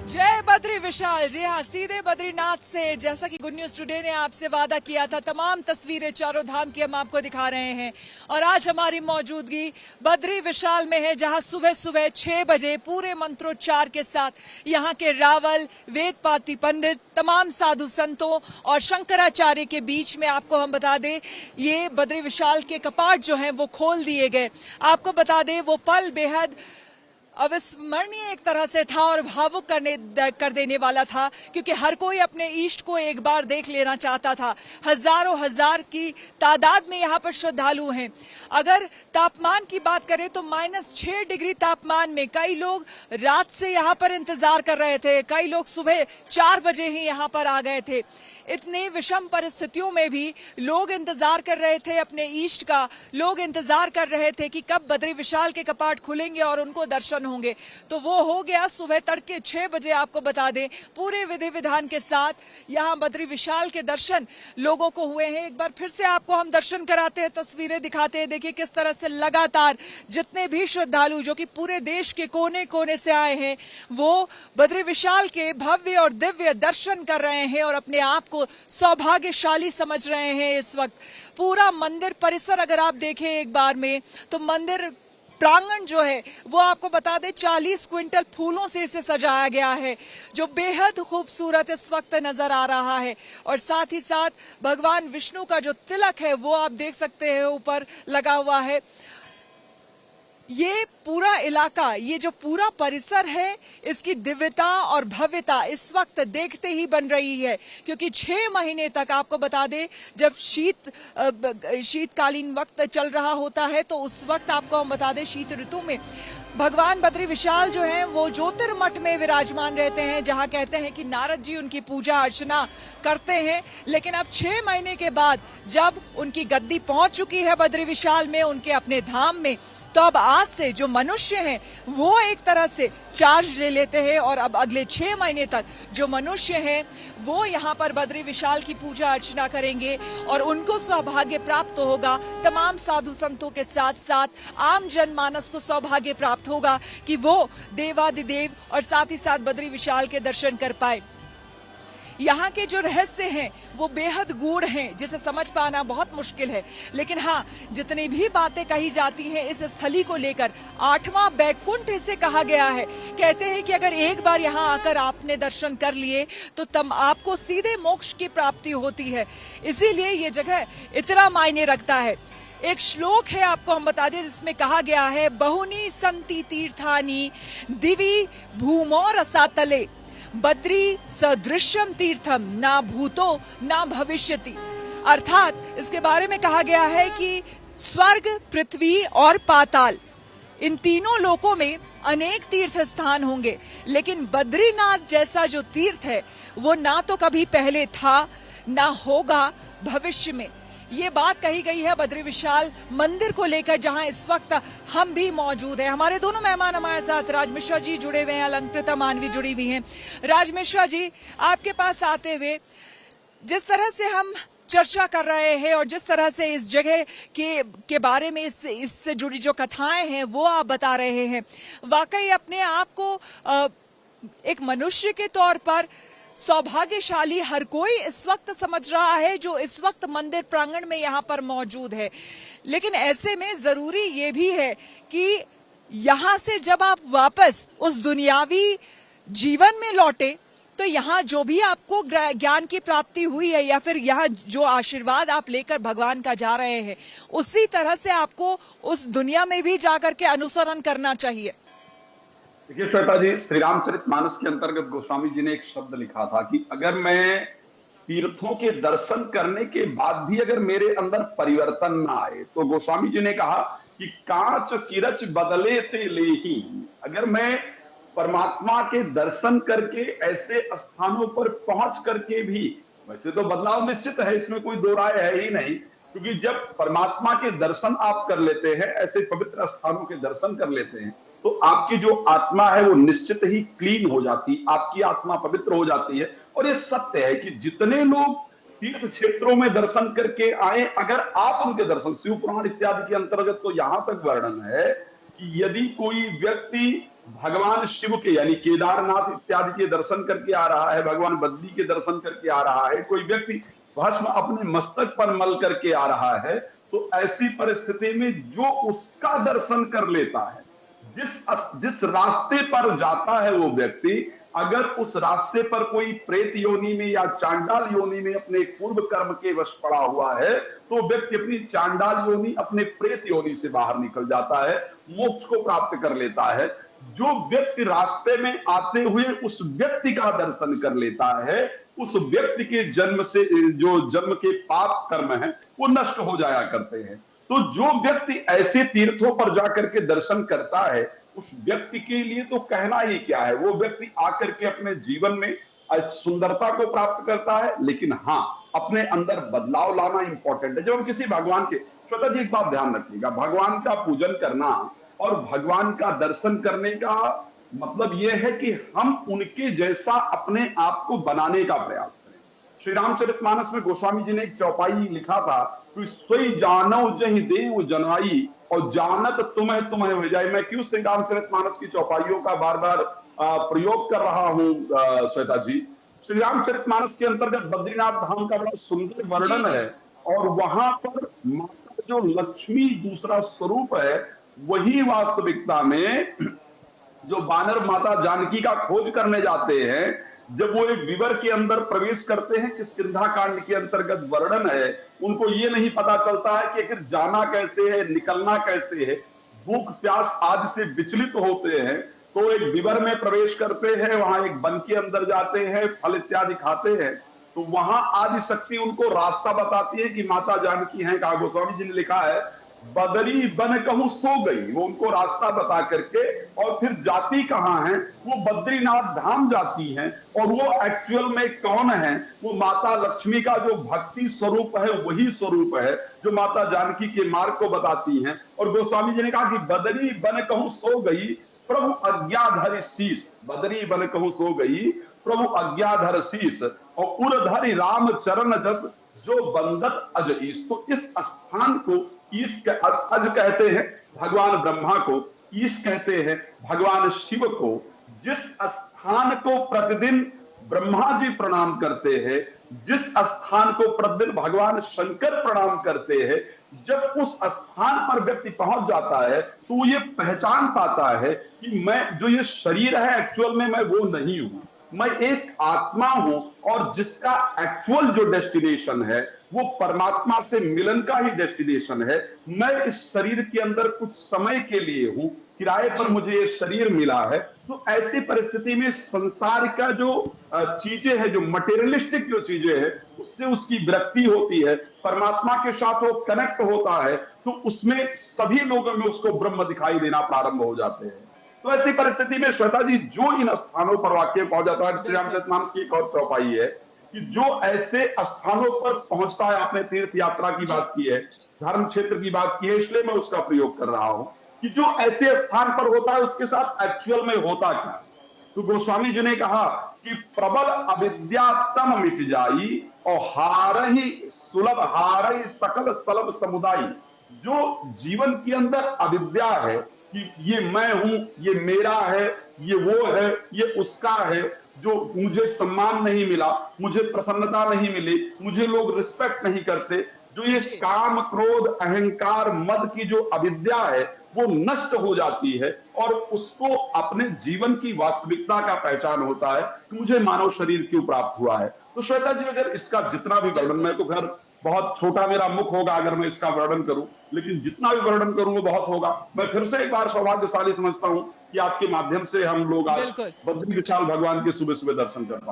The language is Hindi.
जय बद्री विशाल। जी हाँ, सीधे बद्रीनाथ से, जैसा कि गुड न्यूज टुडे ने आपसे वादा किया था, तमाम तस्वीरें चारों धाम की हम आपको दिखा रहे हैं। और आज हमारी मौजूदगी बद्री विशाल में है, जहां सुबह सुबह 6 बजे पूरे मंत्रोच्चार के साथ यहाँ के रावल, वेदपाती पंडित, तमाम साधु संतों और शंकराचार्य के बीच में, आपको हम बता दें, ये बद्री विशाल के कपाट जो हैं वो खोल दिए गए। आपको बता दें, वो पल बेहद अविस्मरणीय एक तरह से था और भावुक कर देने वाला था, क्योंकि हर कोई अपने इष्ट को एक बार देख लेना चाहता था। हजारों हजार की तादाद में यहाँ पर श्रद्धालु हैं। अगर तापमान की बात करें तो -6 डिग्री तापमान में कई लोग रात से यहाँ पर इंतजार कर रहे थे, कई लोग सुबह 4 बजे ही यहाँ पर आ गए थे। इतनी विषम परिस्थितियों में भी लोग इंतजार कर रहे थे अपने इष्ट का, लोग इंतजार कर रहे थे कि कब बद्री विशाल के कपाट खुलेंगे और उनको दर्शन होंगे। तो वो हो गया सुबह तड़के 6 बजे। आपको बता दें, पूरे विधि विधान के साथ यहाँ बद्री विशाल के दर्शन लोगों को हुए हैं। एक बार फिर से आपको हम दर्शन कराते हैं, तस्वीरें दिखाते हैं। देखिए किस तरह से लगातार जितने भी श्रद्धालु जो कि पूरे देश के कोने कोने से आए हैं, वो बद्री विशाल के भव्य और दिव्य दर्शन कर रहे हैं और अपने आप को सौभाग्यशाली समझ रहे हैं। इस वक्त पूरा मंदिर परिसर अगर आप देखें एक बार में, तो मंदिर प्रांगण जो है वो आपको बता दें 40 क्विंटल फूलों से इसे सजाया गया है, जो बेहद खूबसूरत इस वक्त नजर आ रहा है। और साथ ही साथ भगवान विष्णु का जो तिलक है वो आप देख सकते हैं ऊपर लगा हुआ है। ये पूरा इलाका, ये जो पूरा परिसर है, इसकी दिव्यता और भव्यता इस वक्त देखते ही बन रही है, क्योंकि 6 महीने तक, आपको बता दें, जब शीतकालीन वक्त चल रहा होता है, तो उस वक्त आपको हम बता दें शीत ऋतु में भगवान बद्री विशाल जो हैं वो ज्योतिर्मठ में विराजमान रहते हैं, जहां कहते हैं कि नारद जी उनकी पूजा अर्चना करते हैं। लेकिन अब 6 महीने के बाद जब उनकी गद्दी पहुंच चुकी है बद्री विशाल में, उनके अपने धाम में, तो अब आज से जो मनुष्य हैं वो एक तरह से चार्ज ले लेते हैं और अब अगले 6 महीने तक जो मनुष्य हैं वो यहाँ पर बद्री विशाल की पूजा अर्चना करेंगे और उनको सौभाग्य प्राप्त होगा। तमाम साधु संतों के साथ साथ आम जनमानस को सौभाग्य प्राप्त होगा कि वो देवादिदेव और साथ ही साथ बद्री विशाल के दर्शन कर पाए। यहाँ के जो रहस्य हैं वो बेहद गूढ़ हैं, जिसे समझ पाना बहुत मुश्किल है। लेकिन हाँ, जितनी भी बातें कही जाती हैं इस स्थली को लेकर, 8वां बैकुंठ इसे कहा गया है। कहते हैं कि अगर एक बार यहाँ आकर आपने दर्शन कर लिए तो तब आपको सीधे मोक्ष की प्राप्ति होती है। इसीलिए ये जगह इतना मायने रखता है। एक श्लोक है, आपको हम बता दें, जिसमें कहा गया है, बहुनी संति तीर्थानी दिवी भूमो रसातले बद्री सदृश्यम तीर्थम ना भूतो ना भविष्यति। अर्थात इसके बारे में कहा गया है कि स्वर्ग, पृथ्वी और पाताल, इन तीनों लोकों में अनेक तीर्थ स्थान होंगे, लेकिन बद्रीनाथ जैसा जो तीर्थ है वो ना तो कभी पहले था ना होगा भविष्य में। ये बात कही गई है बद्री विशाल मंदिर को लेकर, जहां इस वक्त हम भी मौजूद हैं। हमारे दोनों मेहमान हमारे साथ राज मिश्रा जी जुड़े हुए हैं, अलंकृता मानवी जुड़ी हुई हैं। राज मिश्रा जी, आपके पास आते हुए जिस तरह से हम चर्चा कर रहे हैं और जिस तरह से इस जगह के बारे में इससे जुड़ी जो कथाएं हैं वो आप बता रहे हैं, वाकई अपने आप को एक मनुष्य के तौर पर सौभाग्यशाली हर कोई इस वक्त समझ रहा है जो इस वक्त मंदिर प्रांगण में यहाँ पर मौजूद है। लेकिन ऐसे में जरूरी ये भी है कि यहाँ से जब आप वापस उस दुनियावी जीवन में लौटे तो यहाँ जो भी आपको ज्ञान की प्राप्ति हुई है या फिर यहाँ जो आशीर्वाद आप लेकर भगवान का जा रहे हैं, उसी तरह से आपको उस दुनिया में भी जाकर के अनुसरण करना चाहिए। देखिए श्वेता जी, श्री रामचरितमानस के अंतर्गत गोस्वामी जी ने एक शब्द लिखा था कि अगर मैं तीर्थों के दर्शन करने के बाद भी अगर मेरे अंदर परिवर्तन ना आए, तो गोस्वामी जी ने कहा कि कांच किरच बदले ते लेही, अगर मैं परमात्मा के दर्शन करके ऐसे स्थानों पर पहुंच करके भी, वैसे तो बदलाव निश्चित है, इसमें कोई दो राय है ही नहीं, क्योंकि जब परमात्मा के दर्शन आप कर लेते हैं, ऐसे पवित्र स्थानों के दर्शन कर लेते हैं, तो आपकी जो आत्मा है वो निश्चित ही क्लीन हो जाती, आपकी आत्मा पवित्र हो जाती है। और ये सत्य है कि जितने लोग तीर्थ क्षेत्रों में दर्शन करके आए, अगर आप उनके दर्शन, शिव पुराण इत्यादि के अंतर्गत तो यहां तक वर्णन है कि यदि कोई व्यक्ति भगवान शिव के यानी केदारनाथ इत्यादि के दर्शन करके आ रहा है, भगवान बद्री के दर्शन करके आ रहा है, कोई व्यक्ति भस्म अपने मस्तक पर मल करके आ रहा है, तो ऐसी परिस्थिति में जो उसका दर्शन कर लेता है, जिस रास्ते पर जाता है वो व्यक्ति, अगर उस रास्ते पर कोई प्रेत योनि में या चांडाल योनि में अपने पूर्व कर्म के वश पड़ा हुआ है, तो व्यक्ति अपनी चांडाल योनि, अपने प्रेत योनि से बाहर निकल जाता है, मोक्ष को प्राप्त कर लेता है। जो व्यक्ति रास्ते में आते हुए उस व्यक्ति का दर्शन कर लेता है, उस व्यक्ति के जन्म से जो जन्म के पाप कर्म हैं वो नष्ट हो जाया करते हैं। तो जो व्यक्ति ऐसे तीर्थों पर जाकर के दर्शन करता है, उस व्यक्ति के लिए तो कहना ही क्या है, वो व्यक्ति आकर के अपने जीवन में सुंदरता को प्राप्त करता है, लेकिन हाँ, अपने अंदर बदलाव लाना इंपॉर्टेंट है। जब हम किसी भगवान के, श्वेता जी एक बात ध्यान रखिएगा, भगवान का पूजन करना और भगवान का दर्शन करने का मतलब यह है कि हम उनके जैसा अपने आप को बनाने का प्रयास करें। श्री रामचरितमानस में गोस्वामी जी ने एक चौपाई लिखा था कि सोई जानो जहि देव जनाई और जानत तुम्हें तुम्हें हो जाए। मैं क्यों श्री रामचरितमानस की चौपाइयों का बार बार प्रयोग कर रहा हूं श्वेता जी? श्री रामचरितमानस के अंतर्गत बद्रीनाथ धाम का बड़ा सुंदर वर्णन है, और वहां पर माता जो लक्ष्मी दूसरा स्वरूप है, वही वास्तविकता में जो वानर माता जानकी का खोज करने जाते हैं, जब वो एक विवर के अंदर प्रवेश करते हैं, किष्किंधा कांड के अंतर्गत वर्णन है, उनको ये नहीं पता चलता है कि आखिर जाना कैसे है, निकलना कैसे है, भूख प्यास आदि से विचलित होते हैं, तो एक विवर में प्रवेश करते हैं, वहां एक वन के अंदर जाते हैं, फल इत्यादि खाते हैं, तो वहां आदि शक्ति उनको रास्ता बताती है कि माता जानकी हैं। कहा गोस्वामी जी ने लिखा है, बदरी बन कहूं सो गई, वो उनको रास्ता बता करके, और फिर जाती कहां है, वो बद्रीनाथ धाम जाती हैं, और वो एक्चुअल में कौन है, वो माता लक्ष्मी का जो भक्ति स्वरूप है वही स्वरूप है जो माता जानकी के मार्ग को बताती हैं। और गोस्वामी जी ने कहा कि बदरी बन कहूं सो गई प्रभु अज्ञाधर शीस, बदरी बन कहूं सो गई प्रभु अज्ञाधर शीस, और उरधरि राम चरण जस जो बंदत अज ईश। तो इस स्थान को ईश अज कहते हैं भगवान ब्रह्मा को, ईश कहते हैं भगवान शिव को। जिस स्थान को प्रतिदिन ब्रह्मा जी प्रणाम करते हैं, जिस स्थान को प्रतिदिन भगवान शंकर प्रणाम करते हैं, जब उस स्थान पर व्यक्ति पहुंच जाता है तो ये पहचान पाता है कि मैं जो ये शरीर है एक्चुअल में मैं वो नहीं हूं, मैं एक आत्मा हूं, और जिसका एक्चुअल जो डेस्टिनेशन है वो परमात्मा से मिलन का ही डेस्टिनेशन है। मैं इस शरीर के अंदर कुछ समय के लिए हूं, किराए पर मुझे ये शरीर मिला है। तो ऐसी परिस्थिति में संसार का जो चीजें हैं, जो मटेरियलिस्टिक जो चीजें हैं, उससे उसकी विरक्ति होती है, परमात्मा के साथ वो कनेक्ट होता है, तो उसमें सभी लोगों में उसको ब्रह्म दिखाई देना प्रारंभ हो जाते हैं। तो ऐसी परिस्थिति में श्वेता जी जो इन स्थानों पर वाक्य पहुंच जाता है, श्री रामचरितमानस की एक और चौपाई है कि जो ऐसे स्थानों पर पहुंचता है, आपने तीर्थ यात्रा की बात की है, धर्म क्षेत्र की बात की है, इसलिए मैं उसका प्रयोग कर रहा हूं कि जो ऐसे स्थान पर होता है उसके साथ एक्चुअल में होता क्या। तो गोस्वामी जी ने कहा कि प्रबल अविद्या तम मिट जाई और हारहि सुलभ हारहि सकल सलभ समुदाय। जो जीवन के अंदर अविद्या है कि ये मैं हूं, ये मेरा है, ये वो है, ये उसका है, जो मुझे सम्मान नहीं मिला, मुझे प्रसन्नता नहीं मिली, मुझे लोग रिस्पेक्ट नहीं करते, जो ये काम क्रोध अहंकार मद की जो अविद्या है वो नष्ट हो जाती है, और उसको अपने जीवन की वास्तविकता का पहचान होता है कि मुझे मानव शरीर क्यों प्राप्त हुआ है। तो श्वेता जी अगर इसका जितना भी वर्णन, मैं तो घर बहुत छोटा मेरा मुख होगा अगर मैं इसका वर्णन करूं, लेकिन जितना भी वर्णन करूं वो बहुत होगा। मैं फिर से एक बार सौभाग्यशाली समझता हूं कि आपके माध्यम से हम लोग आज बद्री विशाल भगवान के सुबह सुबह दर्शन कर पाए।